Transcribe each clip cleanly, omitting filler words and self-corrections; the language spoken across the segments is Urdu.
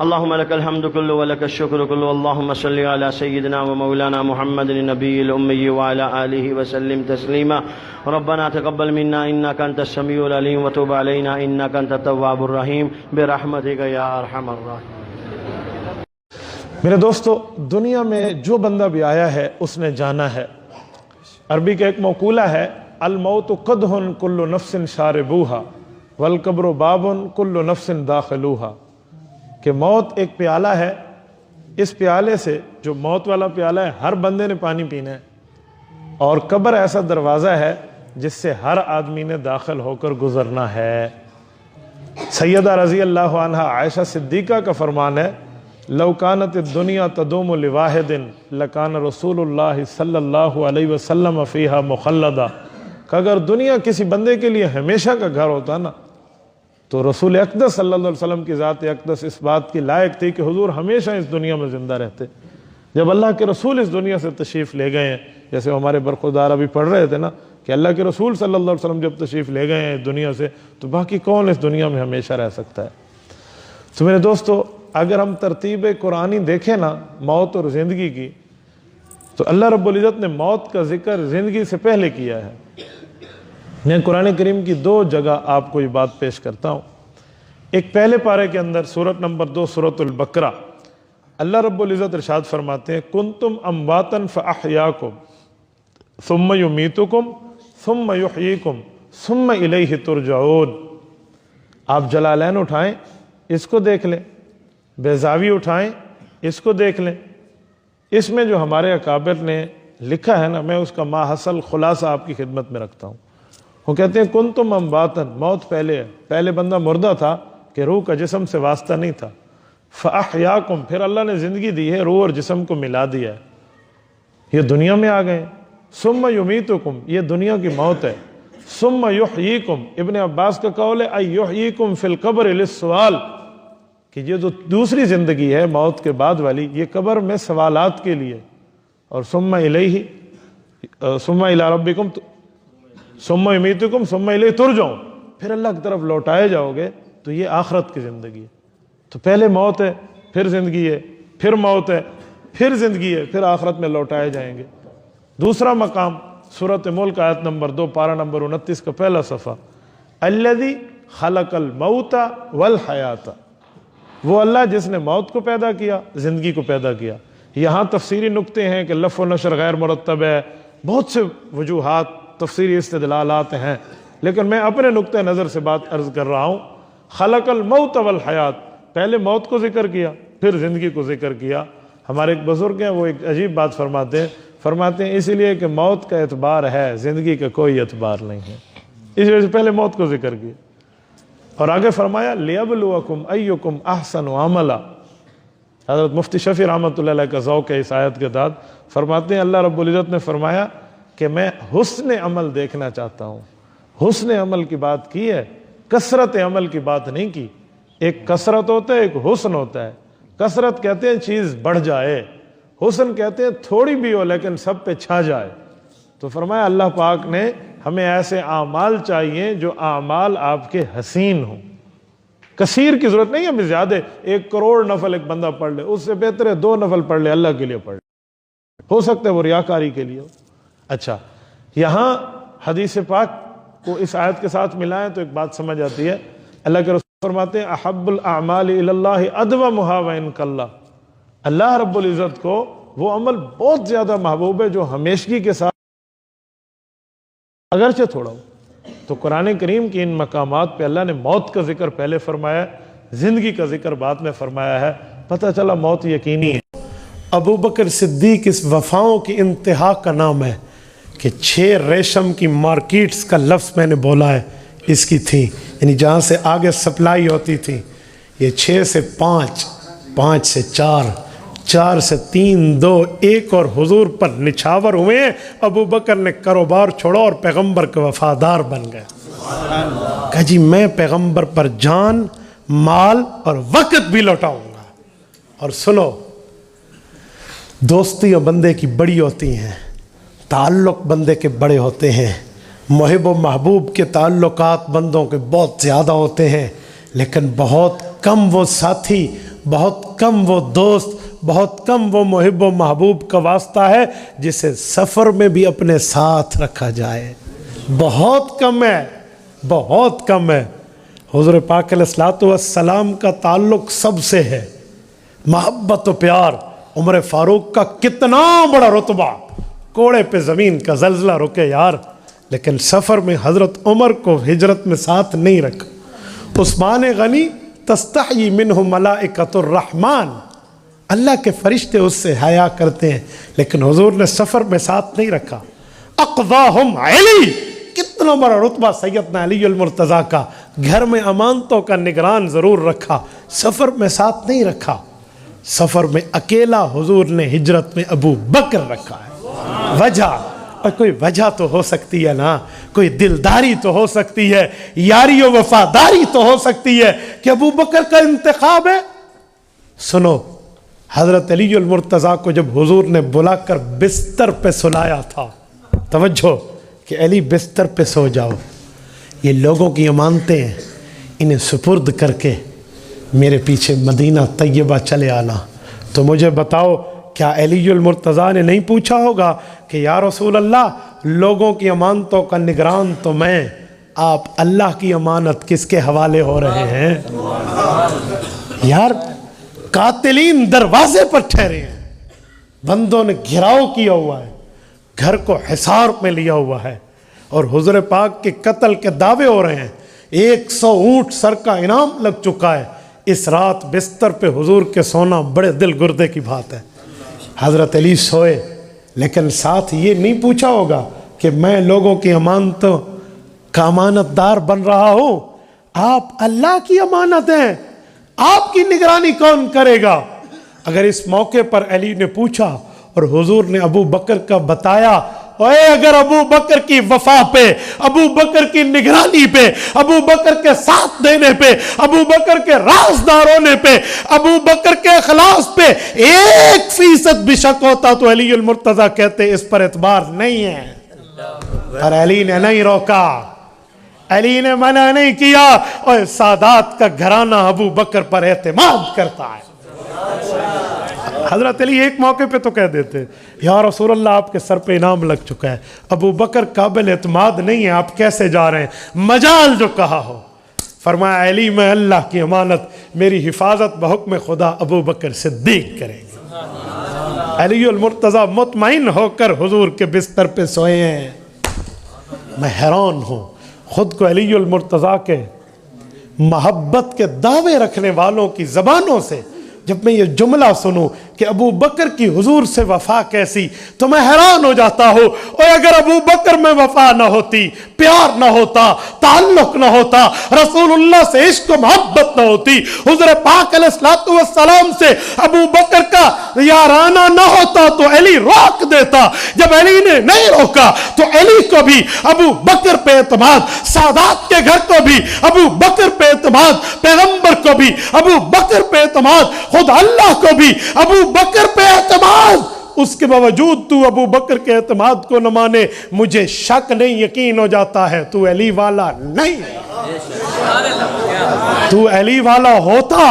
اللهم لك الحمد كله ولك الشكر كله اللهم صل على سيدنا ومولانا محمد النبي الأمي وعلى آله وسلم تسليما ربنا تقبل منا إنك أنت السميع العليم وتب علينا إنك أنت التواب الرحيم برحمتك يا أرحم الراحمين. میرے دوستو، دنیا میں جو بندہ بھی آیا ہے اس نے جانا ہے. عربی کا ایک مقولہ ہے، الموت قدح کل نفس شاربوہا والقبر باب کل نفس داخلوہا، کہ موت ایک پیالہ ہے، اس پیالے سے، جو موت والا پیالہ ہے، ہر بندے نے پانی پینا ہے، اور قبر ایسا دروازہ ہے جس سے ہر آدمی نے داخل ہو کر گزرنا ہے. سیدہ رضی اللہ عنہ عائشہ صدیقہ کا فرمان ہے، لو کانت الدنیا تدوم لواحد لکان رسول اللہ صلی اللہ علیہ وسلم فیہا مخلدا، کہ اگر دنیا کسی بندے کے لیے ہمیشہ کا گھر ہوتا نا تو رسول اقدس صلی اللہ علیہ وسلم کی ذات اقدس اس بات کی لائق تھی کہ حضور ہمیشہ اس دنیا میں زندہ رہتے. جب اللہ کے رسول اس دنیا سے تشریف لے گئے ہیں، جیسے ہمارے برخوردار ابھی پڑھ رہے تھے نا کہ اللہ کے رسول صلی اللہ علیہ وسلم جب تشریف لے گئے ہیں دنیا سے، تو باقی کون اس دنیا میں ہمیشہ رہ سکتا ہے. تو میرے دوستو، اگر ہم ترتیب قرآنی دیکھیں نا موت اور زندگی کی، تو اللہ رب العزت نے موت کا ذکر زندگی سے پہلے کیا ہے. میں قرآن کریم کی 2 جگہ آپ کو یہ بات پیش کرتا ہوں. ایک پہلے پارے کے اندر سورت نمبر 2 سورت البقرہ، اللہ رب العزت ارشاد فرماتے ہیں، کنتم امواتا فاحیاکم ثم یمیتکم ثم یحییکم ثم الیہ ترجعون. آپ جلالین اٹھائیں، اس کو دیکھ لیں، بیضاوی اٹھائیں، اس کو دیکھ لیں. اس میں جو ہمارے اکابر نے لکھا ہے نا، میں اس کا ماحصل خلاصہ آپ کی خدمت میں رکھتا ہوں. وہ کہتے ہیں کنتم امواتا، موت پہلے ہے، پہلے بندہ مردہ تھا کہ روح کا جسم سے واسطہ نہیں تھا. فاحیاکم، پھر اللہ نے زندگی دی ہے، روح اور جسم کو ملا دیا ہے، یہ دنیا میں آ گئے. ثم یمیتکم، یہ دنیا کی موت ہے. ثم یحییکم، ابن عباس کا قول ہے ای یحییکم فی القبر للسؤال، کہ یہ جو دوسری زندگی ہے موت کے بعد والی، یہ قبر میں سوالات کے لیے. اور ثم الیہ ثم الی ربکم ثم یمیتکم ثم الیہ ترجعون، پھر اللہ کی طرف لوٹائے جاؤ گے. تو یہ آخرت کی زندگی ہے. تو پہلے موت ہے، پھر زندگی ہے، پھر موت ہے، پھر زندگی ہے، پھر آخرت میں لوٹائے جائیں گے. دوسرا مقام سورۃ ملک آیت نمبر 2 پارہ نمبر 29 کا پہلا صفحہ، الذی خلق الموت والحیات، وہ اللہ جس نے موت کو پیدا کیا، زندگی کو پیدا کیا. یہاں تفسیری نکتے ہیں کہ لف و نشر غیر مرتب ہے، بہت سے وجوہات تفسیری استدلالات ہیں، لیکن میں اپنے نقطہ نظر سے بات عرض کر رہا ہوں. خلق الموت والحیات، پہلے موت کو ذکر کیا، پھر زندگی کو ذکر کیا. ہمارے ایک بزرگ ہیں، وہ ایک عجیب بات فرماتے ہیں اسی لیے کہ موت کا اعتبار ہے، زندگی کا کوئی اعتبار نہیں ہے، اس وجہ سے پہلے موت کو ذکر کیا. اور آگے فرمایا لیبلوکم ایکم احسن عملا. حضرت مفتی شفیع رحمۃ اللہ علیہ کا ذوق ہے اس آیت کے بعد. فرماتے ہیں اللہ رب العزت نے فرمایا کہ میں حسن عمل دیکھنا چاہتا ہوں. حسن عمل کی بات کی ہے، کثرت عمل کی بات نہیں کی. ایک کثرت ہوتا ہے، ایک حسن ہوتا ہے. کثرت کہتے ہیں چیز بڑھ جائے، حسن کہتے ہیں تھوڑی بھی ہو لیکن سب پہ چھا جائے. تو فرمایا اللہ پاک نے ہمیں ایسے اعمال چاہیے جو اعمال آپ کے حسین ہوں. کثیر کی ضرورت نہیں ہے، ہمیں زیادہ 1 کروڑ نفل ایک بندہ پڑھ لے، اس سے بہتر ہے 2 نفل پڑھ لے، اللہ کے لیے پڑھ لے، ہو سکتا ہے وہ ریاکاری کے لیے ہو. اچھا، یہاں حدیث پاک کو اس آیت کے ساتھ ملائیں تو ایک بات سمجھ آتی ہے. اللہ کے رسول فرماتے ہیں احب الاعمال الی اللہ ادومھا وان قل. اللہ رب العزت کو وہ عمل بہت زیادہ محبوب ہے جو ہمیشگی کے ساتھ اگرچہ تھوڑا ہو. تو قرآن کریم کی ان مقامات پہ اللہ نے موت کا ذکر پہلے فرمایا، زندگی کا ذکر بعد میں فرمایا ہے. پتہ چلا موت یقینی ہے. ابو بکر صدیق اس وفاؤں کی انتہا کا نام ہے کہ 6 ریشم کی مارکیٹس کا لفظ میں نے بولا ہے، اس کی تھی، یعنی جہاں سے آگے سپلائی ہوتی تھی. یہ 6 سے 5، 5 سے 4، 4 سے 3، 2، 1 اور حضور پر نچھاور ہوئے ہیں. ابو بکر نے کاروبار چھوڑا اور پیغمبر کے وفادار بن گئے. کہا جی میں پیغمبر پر جان، مال اور وقت بھی لوٹاؤں گا. اور سنو، دوستیاں بندے کی بڑی ہوتی ہیں، تعلق بندے کے بڑے ہوتے ہیں، محب و محبوب کے تعلقات بندوں کے بہت زیادہ ہوتے ہیں، لیکن بہت کم وہ ساتھی بہت کم وہ دوست، بہت کم وہ محب و محبوب کا واسطہ ہے جسے سفر میں بھی اپنے ساتھ رکھا جائے، بہت کم ہے، بہت کم ہے۔ حضور پاک علیہ الصلوۃ والسلام کا تعلق سب سے ہے، محبت و پیار۔ عمر فاروق کا کتنا بڑا رتبہ، کوڑے پہ زمین کا زلزلہ رکے یار، لیکن سفر میں حضرت عمر کو ہجرت میں ساتھ نہیں رکھا۔ عثمان غنی تستحیی منہ ملائکۃ الرحمن، اللہ کے فرشتے اس سے حیا کرتے ہیں، لیکن حضور نے سفر میں ساتھ نہیں رکھا۔ اقضاہم علی، کتنا بڑا رتبہ سیدنا علی المرتضیٰ کا، گھر میں امانتوں کا نگران ضرور رکھا، سفر میں ساتھ نہیں رکھا۔ سفر میں اکیلا حضور نے ہجرت میں ابو بکر رکھا ہے۔ وجہ، اور کوئی وجہ تو ہو سکتی ہے نا، کوئی دلداری تو ہو سکتی ہے، یاری و وفاداری تو ہو سکتی ہے کہ ابو بکر کا انتخاب ہے۔ سنو، حضرت علی المرتضیٰ کو جب حضور نے بلا کر بستر پہ سلایا تھا، توجہ کہ علی بستر پہ سو جاؤ، یہ لوگوں کی امانتیں ہیں، انہیں سپرد کر کے میرے پیچھے مدینہ طیبہ چلے آنا، تو مجھے بتاؤ کیا علی المرتضیٰ نے نہیں پوچھا ہوگا کہ یا رسول اللہ لوگوں کی امانتوں کا نگران تو میں، آپ اللہ کی امانت کس کے حوالے ہو رہے ہیں؟ یار قاتلین دروازے پر ٹھہرے ہیں، بندوں نے گھراؤ کیا ہوا ہے، گھر کو حصار میں لیا ہوا ہے، اور حضور پاک کے قتل کے دعوے ہو رہے ہیں، 100 اونٹ سر کا انعام لگ چکا ہے۔ اس رات بستر پہ حضور کے سونا بڑے دل گردے کی بات ہے۔ حضرت علی سوئے، لیکن ساتھ یہ نہیں پوچھا ہوگا کہ میں لوگوں کی امانتوں کا امانت دار بن رہا ہوں، آپ اللہ کی امانت ہیں، آپ کی نگرانی کون کرے گا؟ اگر اس موقع پر علی نے پوچھا اور حضور نے ابو بکر کا بتایا، اوے اگر ابو بکر کی وفا پہ، ابو بکر کی نگرانی پہ، ابو بکر کے ساتھ دینے پہ، ابو بکر کے رازدار ہونے پہ، ابو بکر کے اخلاص پہ 1% بھی شک ہوتا تو علی المرتضیٰ کہتے اس پر اعتبار نہیں ہے، پر علی نے نہیں روکا، علی نے منع نہیں کیا، اور سادات کا گھرانہ ابو بکر پر اعتماد کرتا ہے۔ حضرت علی ایک موقع پہ تو کہہ دیتے یا رسول اللہ آپ کے سر پہ انعام لگ چکا ہے، ابو بکر قابل اعتماد نہیں ہے، آپ کیسے جا رہے ہیں؟ مجال جو کہا ہو۔ فرمایا علی میں اللہ کی امانت، میری حفاظت بحکم خدا ابو بکر صدیق کریں گے۔ علی المرتضیٰ مطمئن ہو کر حضور کے بستر پہ سوئے ہیں۔ میں حیران ہوں خود کو علی المرتضیٰ کے محبت کے دعوے رکھنے والوں کی زبانوں سے جب میں یہ جملہ سنوں کہ ابو بکر کی حضور سے وفا کیسی، تو میں حیران ہو جاتا ہوں۔ اور اگر ابو بکر میں وفا نہ ہوتی، پیار نہ ہوتا، تعلق نہ ہوتا، رسول اللہ سے عشق و محبت نہ ہوتی، حضور پاک علیہ الصلوۃ والسلام سے ابو بکر کا یارانہ نہ ہوتا تو علی روک دیتا۔ جب علی نے نہیں روکا تو علی کو بھی ابو بکر پہ اعتماد، سادات کے گھر کو بھی ابو بکر پہ اعتماد، پیغمبر کو بھی ابو بکر پہ اعتماد، خود اللہ کو بھی ابو بکر پہ اعتماد۔ اس کے باوجود تو ابو بکر کے اعتماد کو نہ مانے، مجھے شک نہیں، یقین ہو جاتا ہے تو علی والا نہیں ہے۔ تو علی والا ہوتا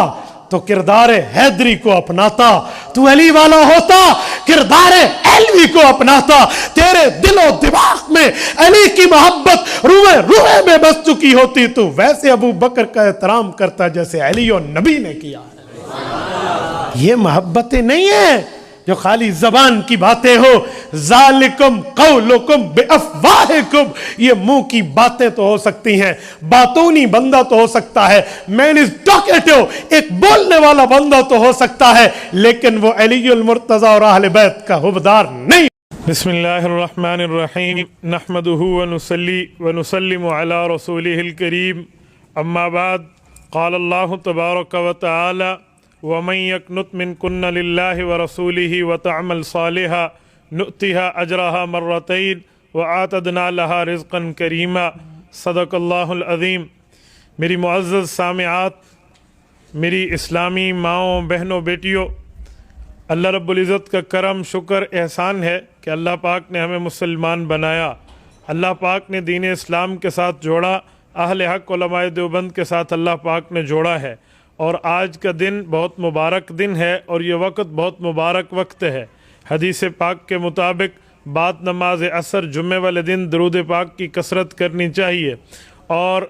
تو کردار حیدری کو اپناتا، تو علی والا ہوتا کردار علوی کو اپناتا، تیرے دل و دماغ میں علی کی محبت روئے روئے میں بس چکی ہوتی، تو ویسے ابو بکر کا احترام کرتا جیسے علی و نبی نے کیا ہے۔ یہ محبتیں نہیں ہیں جو خالی زبان کی باتیں ہو، ذالکم قولکم بافواہکم، یہ منہ کی باتیں تو ہو سکتی ہیں، باتونی بندہ تو ہو سکتا ہے، مین از ٹاکیٹو، ایک بولنے والا بندہ تو ہو سکتا ہے، لیکن وہ علی المرتضیٰ اور اہل بیت کا حبدار نہیں۔ بسم اللہ الرحمن الرحیم، نحمدہ ونصلی ونسلم علی رسولہ الکریم، اما بعد، قال اللہ تبارک وتعالی وَمَن يَقْنُتْ مِنْكُنَّ لِلَّهِ وَرَسُولِهِ وَتَعْمَلْ صَالِحًا نُؤْتِهَا أَجْرَهَا مَرَّتَيْنِ وَآتَدْنَا لَهَا رِزْقًا كَرِيمًا۔ صدق اللہ العظیم۔ میری معزز سامعات، میری اسلامی ماؤں، بہنوں، بیٹیوں، اللہ رب العزت کا کرم، شکر، احسان ہے کہ اللہ پاک نے ہمیں مسلمان بنایا، اللہ پاک نے دین اسلام کے ساتھ جوڑا، اہل حق علماء دیوبند کے ساتھ اللہ پاک نے جوڑا ہے، اور آج کا دن بہت مبارک دن ہے اور یہ وقت بہت مبارک وقت ہے۔ حدیث پاک کے مطابق بعد نماز عصر جمعے والے دن درود پاک کی کثرت کرنی چاہیے، اور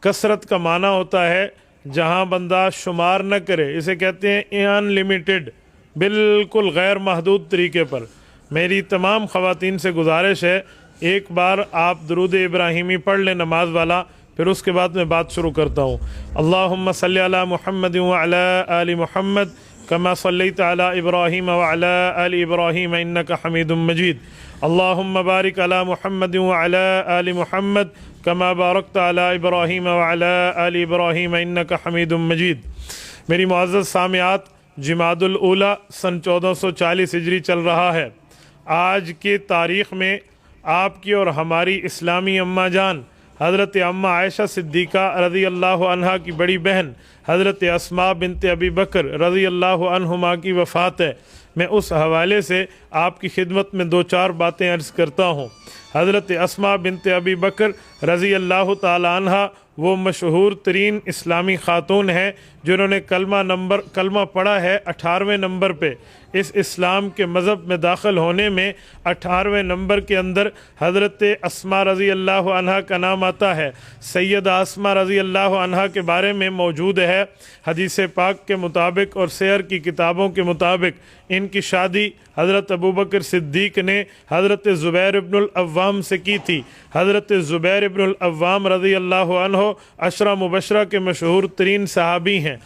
کثرت کا معنی ہوتا ہے جہاں بندہ شمار نہ کرے، اسے کہتے ہیں ان لمیٹڈ، بالکل غیر محدود طریقے پر۔ میری تمام خواتین سے گزارش ہے ایک بار آپ درود ابراہیمی پڑھ لیں نماز والا، پھر اس کے بعد میں بات شروع کرتا ہوں۔ اللہم صلی علی محمد وعلی آل محمد کما صلیت علی ابراہیم وعلی آل ابراہیم انک حمید مجید۔ اللہم بارک علی محمد وعلی آل محمد کما بارکت علی ابراہیم وعلی آل ابراہیم انک حمید مجید۔ میری معزز سامعات، جمادی الاولیٰ سن 1440 ہجری چل رہا ہے۔ آج کی تاریخ میں آپ کی اور ہماری اسلامی اماں جان حضرت اماں عائشہ صدیقہ رضی اللہ عنہا کی بڑی بہن حضرت اسماء بنت ابی بکر رضی اللہ عنہما کی وفات ہے۔ میں اس حوالے سے آپ کی خدمت میں 2-4 باتیں عرض کرتا ہوں۔ حضرت اسماء بنت ابی بکر رضی اللہ تعالی عنہا وہ مشہور ترین اسلامی خاتون ہیں جنہوں نے کلمہ پڑھا ہے 18ویں نمبر پہ۔ اس اسلام کے مذہب میں داخل ہونے میں 18ویں نمبر کے اندر حضرت اسماء رضی اللہ عنہا کا نام آتا ہے۔ سیدہ اسماء رضی اللہ عنہا کے بارے میں موجود ہے حدیث پاک کے مطابق اور سیر کی کتابوں کے مطابق ان کی شادی حضرت ابوبکر صدیق نے حضرت زبیر ابن العوام سے کی تھی۔ حضرت زبیر ابن العوام رضی اللہ عنہ عشرہ مبشرہ کے مشہور ترین صحابی ہیں۔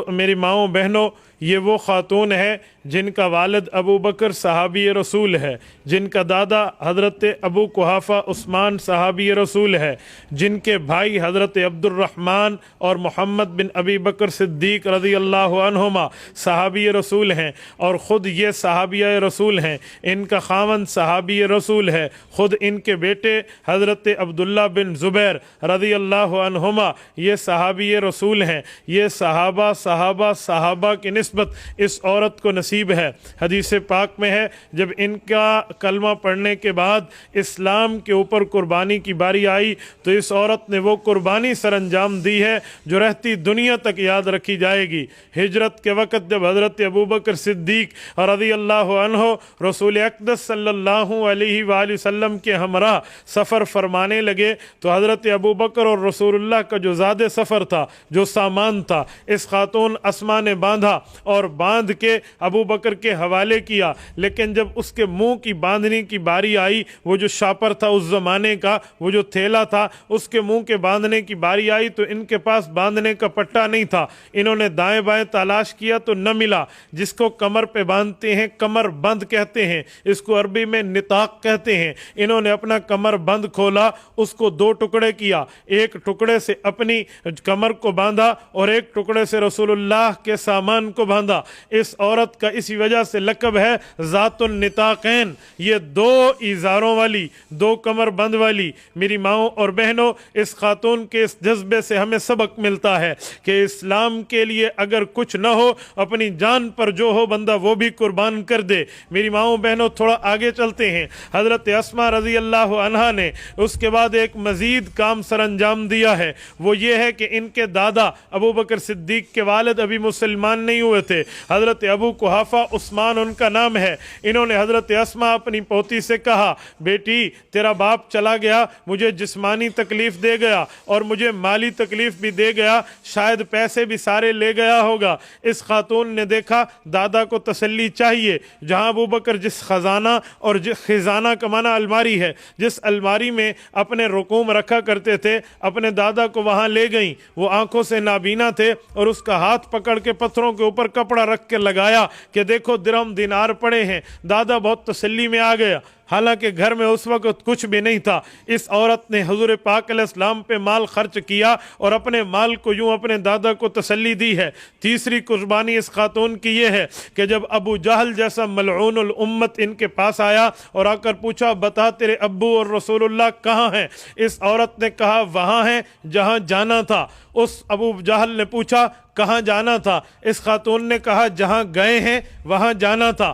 میری ماؤں بہنوں، یہ وہ خاتون ہے جن کا والد ابو بکر صحابی رسول ہے، جن کا دادا حضرت ابو قحافہ عثمان صحابی رسول ہے، جن کے بھائی حضرت عبد الرحمن اور محمد بن ابی بکر صدیق رضی اللہ عنہما صحابی رسول ہیں، اور خود یہ صحابی رسول ہیں۔ ان کا خاوند صحابی رسول ہے، خود ان کے بیٹے حضرت عبداللہ بن زبیر رضی اللہ عنہما یہ صحابی رسول ہیں۔ یہ صحابہ کی نسبت اس عورت کو نصیب ہے۔ حدیث پاک میں ہے جب ان کا کلمہ پڑھنے کے بعد اسلام کے اوپر قربانی کی باری آئی تو اس عورت نے وہ قربانی سر انجام دی ہے جو رہتی دنیا تک یاد رکھی جائے گی۔ ہجرت کے وقت جب حضرت ابوبکر صدیق رضی اللہ عنہ رسول اقدس صلی اللہ علیہ وآلہ وسلم کے ہمراہ سفر فرمانے لگے تو حضرت ابوبکر اور رسول اللہ کا جو زیادہ سفر تھا، جو سامان تھا، اس خاتون اسماء نے باندھا اور باندھ کے ابو بکر کے حوالے کیا، لیکن جب اس کے منہ کی باندھنے کی باری آئی، وہ جو شاپر تھا اس زمانے کا، وہ جو تھیلا تھا، اس کے منہ کے باندھنے کی باری آئی تو ان کے پاس باندھنے کا پٹا نہیں تھا۔ انہوں نے دائیں بائیں تلاش کیا تو نہ ملا۔ جس کو کمر پہ باندھتے ہیں کمر بند کہتے ہیں، اس کو عربی میں نطاق کہتے ہیں۔ انہوں نے اپنا کمر بند کھولا، اس کو 2 ٹکڑے کیا، ایک ٹکڑے سے اپنی کمر کو باندھا اور ایک ٹکڑے سے رسول اللہ کے سامان کو باندھا۔ اس عورت کا اسی وجہ سے لقب ہے ذات النطاقین، یہ 2 ایزاروں والی، 2 کمر بند والی۔ میری ماؤں اور بہنوں، اس خاتون کے اس جذبے سے ہمیں سبق ملتا ہے کہ اسلام کے لیے اگر کچھ نہ ہو، اپنی جان پر جو ہو بندہ وہ بھی قربان کر دے۔ میری ماؤں بہنوں، تھوڑا آگے چلتے ہیں۔ حضرت اسماء رضی اللہ عنہا نے اس کے بعد ایک مزید کام سر انجام دیا ہے، وہ یہ ہے کہ ان کے دادا ابو بکر صدیق کے والد ابھی مسلمان نہیں ہوئے تھے، حضرت ابو قحافہ عثمان ان کا نام ہے۔ انہوں نے حضرت اسماء اپنی پوتی سے کہا، بیٹی تیرا باپ چلا گیا، مجھے جسمانی تکلیف دے گیا اور مجھے مالی تکلیف بھی دے گیا، شاید پیسے بھی سارے لے گیا ہوگا۔ اس خاتون نے دیکھا دادا کو تسلی چاہیے، جہاں ابو بکر جس خزانہ اور خزانہ کا معنی الماری ہے، جس الماری میں اپنے رقوم رکھا کرتے تھے، اپنے دادا کو وہاں لے گئیں۔ وہ آنکھوں سے نابینا تھے اور اس کا ہاتھ پکڑ کے پتھروں کے اوپر کپڑا رکھ کے لگایا کہ دیکھو درہم دینار پڑے ہیں۔ دادا بہت تسلی میں آ گیا، حالانکہ گھر میں اس وقت کچھ بھی نہیں تھا۔ اس عورت نے حضور پاک علیہ السلام پہ مال خرچ کیا اور اپنے مال کو یوں اپنے دادا کو تسلی دی ہے۔ تیسری قربانی اس خاتون کی یہ ہے کہ جب ابو جہل جیسا ملعون الامت ان کے پاس آیا اور آ کر پوچھا، بتا تیرے ابو اور رسول اللہ کہاں ہیں؟ اس عورت نے کہا وہاں ہیں جہاں جانا تھا۔ اس ابو جہل نے پوچھا کہاں جانا تھا؟ اس خاتون نے کہا جہاں گئے ہیں وہاں جانا تھا۔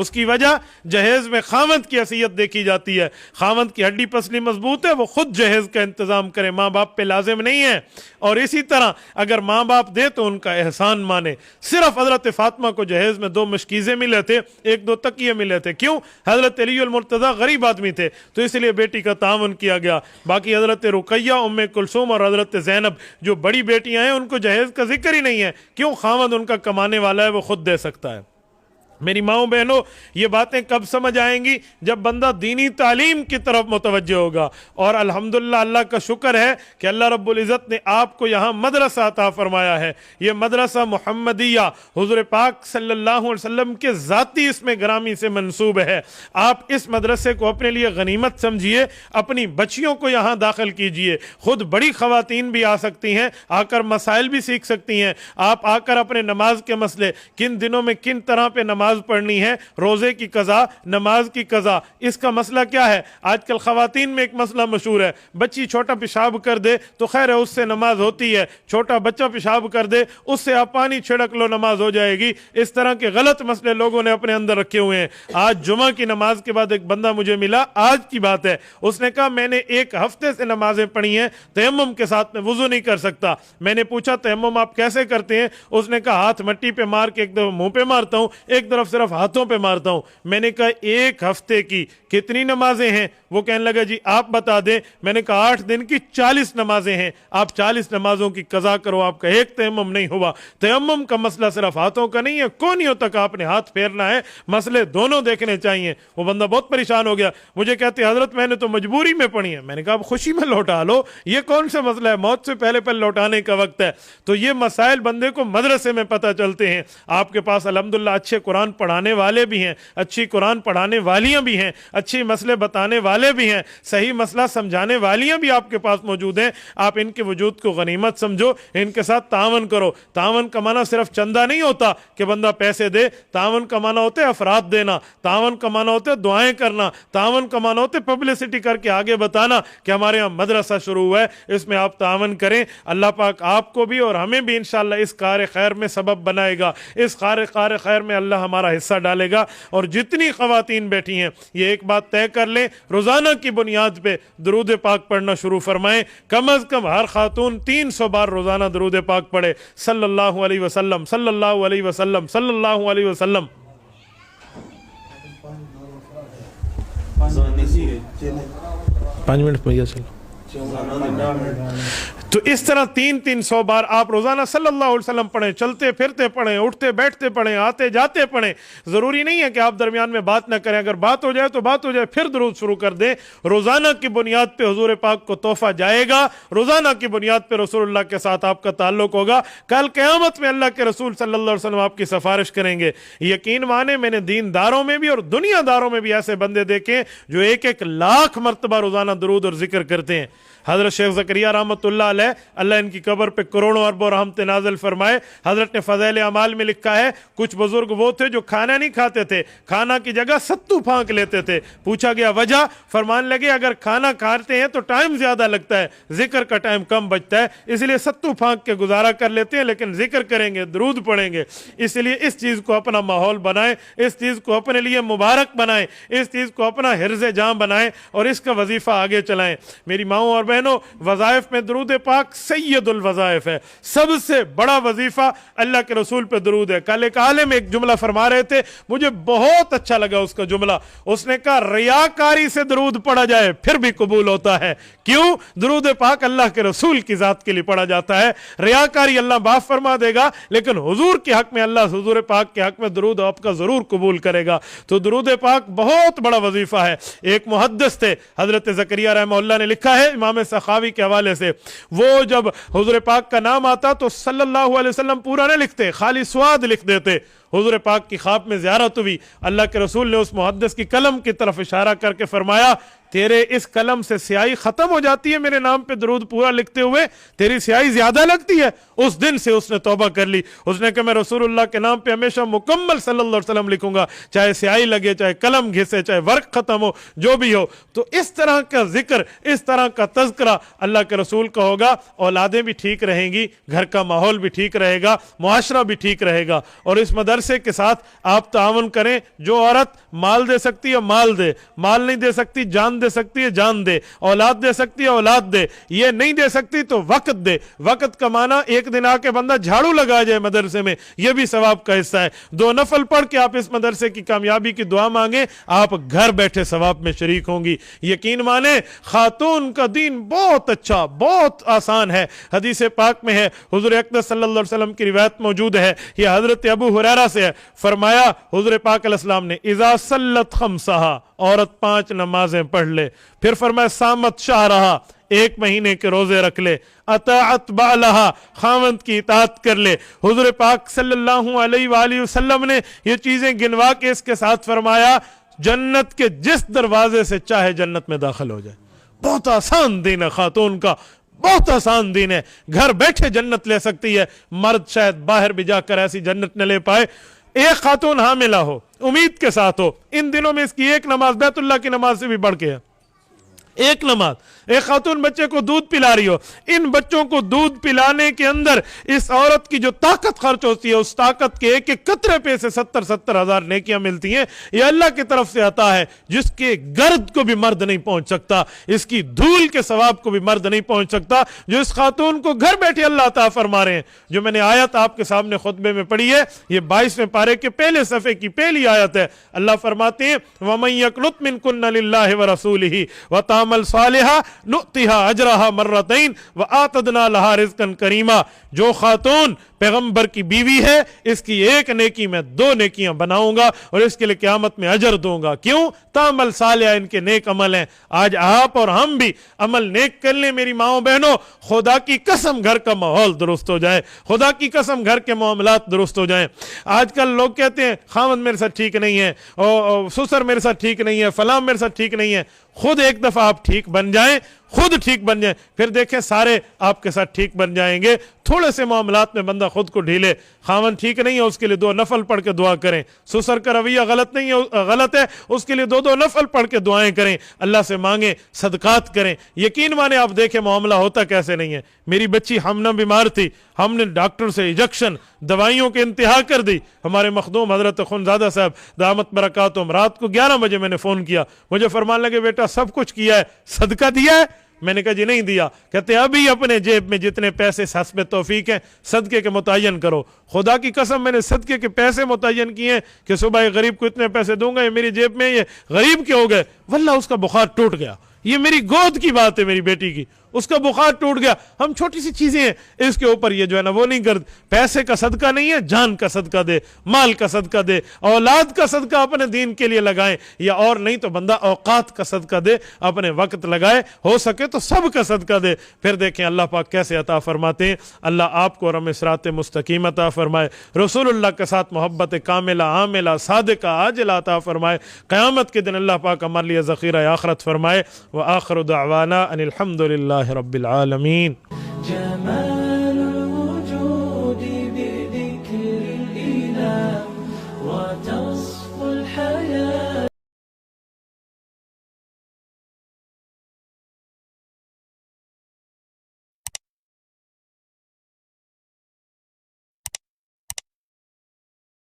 اس کی وجہ جہیز میں خاوند کی حیثیت دیکھی جاتی ہے. خاوند کی ہڈی پسلی مضبوط ہے، وہ خود جہیز کا انتظام کرے، ماں باپ پہ لازم نہیں ہے. اور اسی طرح اگر ماں باپ دے تو ان کا احسان مانے. صرف حضرت فاطمہ کو جہیز میں 2 مشکیزیں ملے تھے، 1-2 تکیے ملے تھے. کیوں؟ حضرت علی المرتضیٰ غریب آدمی تھے تو اس لیے بیٹی کا تعاون کیا گیا. باقی حضرت رقیہ، ام کلثوم اور حضرت زینب جو بڑی بیٹیاں ہیں ان کو جہیز کا ذکر ہی نہیں ہے. کیوں؟ خاوند ان کا کمانے والا ہے، وہ خود دے سکتا ہے. میری ماؤں بہنوں، یہ باتیں کب سمجھ آئیں گی؟ جب بندہ دینی تعلیم کی طرف متوجہ ہوگا. اور الحمدللہ اللہ کا شکر ہے کہ اللہ رب العزت نے آپ کو یہاں مدرسہ عطا فرمایا ہے. یہ مدرسہ محمدیہ حضور پاک صلی اللہ علیہ وسلم کے ذاتی اسم گرامی سے منسوب ہے. آپ اس مدرسے کو اپنے لیے غنیمت سمجھیے، اپنی بچیوں کو یہاں داخل کیجئے. خود بڑی خواتین بھی آ سکتی ہیں، آ کر مسائل بھی سیکھ سکتی ہیں. آپ آ کر اپنے نماز کے مسئلے، کن دنوں میں کن طرح پہ نماز پڑھنی ہے، روزے کی قضا، نماز کی قضا، اس کا مسئلہ کیا ہے؟ آج کل خواتین میں ایک مسئلہ مشہور ہے، بچی چھوٹا پیشاب کر دے تو خیر ہے، اس سے نماز ہوتی ہے. چھوٹا بچہ پیشاب کر دے، اس سے آپ پانی چھڑک لو، نماز ہو جائے گی. اس طرح کے غلط مسئلے لوگوں نے اپنے اندر رکھے ہوئے ہیں. آج جمعہ کی نماز کے بعد ایک بندہ مجھے ملا، آج کی بات ہے، اس نے کہا میں نے 1 ہفتے سے نمازیں پڑھی ہیں، تیمم کے ساتھ میں وضو نہیں کر سکتا. میں نے پوچھا تیمم آپ کیسے کرتے ہیں؟ اس نے کہا ہاتھ مٹی پہ مار کے ایک دفعہ منہ پہ مارتا ہوں، ایک طرف صرف ہاتھوں پہ مارتا ہوں. میں نے کہا 1 ہفتے کی کتنی نمازیں ہیں؟ وہ کہنے لگا جی آپ بتا دیں. میں نے کہا 8 دن کی 40 نمازیں ہیں، آپ 40 نمازوں کی قضا کرو، آپ کا ایک تیمم نہیں ہوا. تیمم کا مسئلہ صرف ہاتھوں کا نہیں ہے، کونیوں تک آپ نے ہاتھ پھیرنا ہے، مسئلے دونوں دیکھنے چاہیے. وہ بندہ بہت پریشان ہو گیا، مجھے کہتے حضرت میں نے تو مجبوری میں پڑھی ہے. میں نے کہا آپ خوشی میں لوٹا لو، یہ کون سا مسئلہ ہے؟ موت سے پہلے پہلے لوٹانے کا وقت ہے. تو یہ مسائل بندے کو مدرسے میں پتہ چلتے ہیں. آپ کے پاس الحمدللہ اچھے قرآن پڑھانے والے بھی ہیں، اچھی قرآن پڑھانے والیاں بھی ہیں، اچھی مسئلے بتانے والے بھی ہیں، صحیح مسئلہ سمجھانے والیاں بھی آپ کے پاس موجود ہیں. آپ ان کے وجود کو غنیمت سمجھو، ان کے ساتھ تعاون کرو. تعاون کا معنی صرف چندہ نہیں ہوتا کہ بندہ پیسے دے، تعاون کا معنی ہوتا ہے افراد دینا، تعاون کا معنی ہوتا ہے دعائیں کرنا، تعاون کا معنی ہوتا ہے پبلسٹی کر کے آگے بتانا کہ ہمارے یہاں مدرسہ شروع ہوا ہے، اس میں آپ تعاون کریں. اللہ پاک آپ کو بھی اور ہمیں بھی انشاءاللہ اس کار خیر میں سبب بنائے گا، اس کار خیر میں اللہ ہمارا حصہ ڈالے گا. اور جتنی خواتین بیٹھی ہیں یہ ایک بات طے کر لیں، روزانہ کی بنیاد پہ درود پاک پڑھنا شروع فرمائیں. کم از کم ہر خاتون 300 بار روزانہ درود پاک پڑھے، صلی اللہ علیہ وسلم، صلی اللہ علیہ وسلم، صلی اللہ علیہ وسلم. 5 منٹ پہ چلو. تو اس طرح 300 بار آپ روزانہ صلی اللہ علیہ وسلم پڑھیں، چلتے پھرتے پڑھیں، اٹھتے بیٹھتے پڑھیں، آتے جاتے پڑھیں. ضروری نہیں ہے کہ آپ درمیان میں بات نہ کریں، اگر بات ہو جائے تو بات ہو جائے، پھر درود شروع کر دیں. روزانہ کی بنیاد پہ حضور پاک کو تحفہ جائے گا، روزانہ کی بنیاد پہ رسول اللہ کے ساتھ آپ کا تعلق ہوگا. کل قیامت میں اللہ کے رسول صلی اللہ علیہ وسلم آپ کی سفارش کریں گے. یقین مانے میں نے دین داروں میں بھی اور دنیا داروں میں بھی ایسے بندے دیکھے جو 1 لاکھ مرتبہ روزانہ درود اور ذکر کرتے ہیں. حضرت شیخ زکریہ رحمۃ اللہ علیہ، اللہ ان کی قبر پہ کروڑوں اربوں رحمت نازل فرمائے. حضرت نے فضائل اعمال میں لکھا ہے کچھ بزرگ وہ تھے جو کھانا نہیں کھاتے تھے، کھانا کی جگہ ستو پھانک لیتے تھے. پوچھا گیا وجہ، فرمان لگے اگر کھانا کھاتے ہیں تو ٹائم زیادہ لگتا ہے، ذکر کا ٹائم کم بچتا ہے، اس لیے ستو پھانک کے گزارا کر لیتے ہیں، لیکن ذکر کریں گے، درود پڑھیں گے. اس لیے اس چیز کو اپنا ماحول بنائیں، اس چیز کو اپنے لیے مبارک بنائیں، اس چیز کو اپنا حرز جاں بنائیں اور اس کا وظیفہ آگے چلائیں. میری ماؤں اور بہنوں، وظائف میں درود پاک سید الوظائف ہے، سب سے بڑا وظیفہ اللہ کے رسول پہ درود ہے. کل ایک عالم ایک جملہ فرما رہے تھے، مجھے بہت اچھا لگا اس کا جملہ. اس نے کہا ریاکاری سے درود پڑھا جائے پھر بھی قبول ہوتا ہے. کیوں؟ درود پاک اللہ کے رسول کی ذات کے لیے پڑھا جاتا ہے. ریاکاری اللہ معاف فرما دے گا، لیکن حضور کے حق میں، اللہ حضور پاک کے حق میں درود آپ کا ضرور قبول کرے گا. تو درود پاک بہت بڑا وظیفہ ہے. ایک محدث تھے حضرت زکریا رحمہ اللہ نے لکھا ہے امام سخاوی کے حوالے سے، وہ جب حضور پاک کا نام آتا تو صلی اللہ علیہ وسلم پورا نہ لکھتے، خالی سواد لکھ دیتے. حضور پاک کی خواب میں زیارت ہوئی، اللہ کے رسول نے اس محدث کی قلم کی طرف اشارہ کر کے فرمایا تیرے اس قلم سے سیاہی ختم ہو جاتی ہے میرے نام پہ درود پورا لکھتے ہوئے، تیری سیاہی زیادہ لگتی ہے، اس دن سے اس نے توبہ کر لی۔ اس نے کہا میں رسول اللہ کے نام پہ ہمیشہ مکمل صلی اللہ علیہ وسلم لکھوں گا، چاہے سیاہی لگے، چاہے قلم گھسے، چاہے ورق ختم ہو، جو بھی ہو۔ تو اس طرح کا ذکر، اس طرح کا تذکرہ اللہ کے رسول کا ہوگا، اولادیں بھی ٹھیک رہیں گی، گھر کا ماحول بھی ٹھیک رہے گا، معاشرہ بھی ٹھیک رہے گا۔ اور اس مدرسے کے ساتھ آپ تعاون کریں، جو عورت مال دے سکتی ہے مال دے، مال نہیں دے سکتی جان دے سکتی ہے جان دے، اولاد دے سکتی ہے اولاد دے، یہ نہیں دے سکتی تو وقت دے۔ وقت کا معنی ایک دن آ کے بندہ جھاڑو لگا جائے مدرسے میں، یہ بھی ثواب کا حصہ ہے۔ 2 نفل پڑھ کے آپ اس مدرسے کی کامیابی کی دعا مانگیں، آپ گھر بیٹھے ثواب میں شریک ہوں گی۔ یقین مانیں خاتون کا دین بہت اچھا، بہت آسان ہے۔ حدیث پاک میں ہے، حضور اقدس صلی اللہ علیہ وسلم کی روایت موجود ہے، یہ حضرت ابو ہریرہ سے ہے، فرمایا حضور پاک علیہ السلام نے اذا صلت خمسہا، عورت 5 نمازیں پڑھ لے، پھر فرمایا سامت شہرہا، 1 مہینے کے روزے رکھ لے، اطاعت بعلہا، خاوند کی اطاعت کر لے۔ حضور پاک صلی اللہ علیہ وآلہ وسلم نے یہ چیزیں گنوا کے اس کے ساتھ فرمایا جنت کے جس دروازے سے چاہے جنت میں داخل ہو جائے۔ بہت آسان دین ہے خاتون کا، بہت آسان دین ہے، گھر بیٹھے جنت لے سکتی ہے۔ مرد شاید باہر بھی جا کر ایسی جنت نہ لے پائے۔ ایک خاتون حاملہ ہو، امید کے ساتھ ہو، ان دنوں میں اس کی 1 نماز بیت اللہ کی نماز سے بھی بڑھ کے ہے، 1 نماز۔ ایک خاتون بچے کو دودھ پلا رہی ہو، ان بچوں کو دودھ پلانے کے اندر اس عورت کی جو طاقت خرچ ہوتی ہے، اس طاقت کے ایک ایک قطرے پہ سے 70 ہزار نیکیاں ملتی ہیں۔ یہ اللہ کی طرف سے عطا ہے، جس کے گرد کو بھی مرد نہیں پہنچ سکتا، اس کی دھول کے ثواب کو بھی مرد نہیں پہنچ سکتا، جو اس خاتون کو گھر بیٹھے اللہ عطا فرما رہے ہیں۔ جو میں نے آیت آپ کے سامنے خطبے میں پڑھی ہے، یہ 22ویں پارے کے پہلے صفحے کی پہلی آیت ہے۔ اللہ فرماتے ہیں وَمَن يَقْنُتْ مِنكُنَّ لِلَّهِ وَرَسُولِهِ وَتَعْمَلْ صَالِحًا نُؤْتِهَا أَجْرَهَا مَرَّتَيْنِ وَآتَدْنَا لَهَا رِزْقًا كَرِيمًا۔ جو خاتون پیغمبر کی بیوی ہے، اس کی 1 نیکی میں 2 نیکیاں بناؤں گا اور اس کے لیے قیامت میں اجر دوں گا۔ کیوں؟ تعمل صالحہ، ان کے نیک عمل ہیں۔ آج آپ اور ہم بھی عمل نیک کر لیں میری ماؤں بہنوں، خدا کی قسم گھر کا ماحول درست ہو جائے، خدا کی قسم گھر کے معاملات درست ہو جائیں۔ آج کل لوگ کہتے ہیں خاوند میرے ساتھ ٹھیک نہیں ہے، اور سسر میرے ساتھ ٹھیک نہیں ہے، فلاں میرے ساتھ ٹھیک نہیں ہے۔ خود ایک دفعہ آپ ٹھیک بن جائیں، خود ٹھیک بن جائیں، پھر دیکھیں سارے آپ کے ساتھ ٹھیک بن جائیں گے۔ تھوڑے سے معاملات میں بندہ خود کو ڈھیلے، خاوند ٹھیک نہیں ہے اس کے لیے 2 نفل پڑھ کے دعا کریں، سسر کا رویہ غلط نہیں ہے، غلط ہے، اس کے لیے 2 نفل پڑھ کے دعائیں کریں، اللہ سے مانگیں، صدقات کریں۔ یقین مانے آپ دیکھیں معاملہ ہوتا کیسے نہیں ہے۔ میری بچی ہمنا بیمار تھی، ہم نے ڈاکٹر سے انجیکشن دوائیوں کے انتہا کر دی۔ ہمارے مخدوم حضرت خنزادہ صاحب دامت برکاتہم، رات کو 11 بجے میں نے فون کیا، مجھے فرمان لگے بیٹا سب کچھ کیا ہے، صدقہ دیا ہے؟ میں نے کہا جی نہیں دیا۔ کہتے ابھی اپنے جیب میں جتنے پیسے حسب توفیق ہیں صدقے کے متعین کرو۔ خدا کی قسم میں نے صدقے کے پیسے متعین کیے ہیں کہ صبح غریب کو اتنے پیسے دوں گا، یہ میری جیب میں، یہ غریب کے ہو گئے، واللہ اس کا بخار ٹوٹ گیا۔ یہ میری گود کی بات ہے، میری بیٹی کی، اس کا بخار ٹوٹ گیا۔ ہم چھوٹی سی چیزیں ہیں اس کے اوپر یہ جو ہے نا وہ نہیں کرتے۔ پیسے کا صدقہ نہیں ہے، جان کا صدقہ دے، مال کا صدقہ دے، اولاد کا صدقہ اپنے دین کے لیے لگائیں، یا اور نہیں تو بندہ اوقات کا صدقہ دے، اپنے وقت لگائے، ہو سکے تو سب کا صدقہ دے۔ پھر دیکھیں اللہ پاک کیسے عطا فرماتے ہیں۔ اللہ آپ کو رم صراط مستقیم عطا فرمائے، رسول اللہ کے ساتھ محبت کاملہ عاملہ صادقہ عاجلہ عطا فرمائے، قیامت کے دن اللہ پاک ہمارے لیے ذخیرہ آخرت فرمائے۔ وآخر دعوانا ان الحمد للہ رب العالمین۔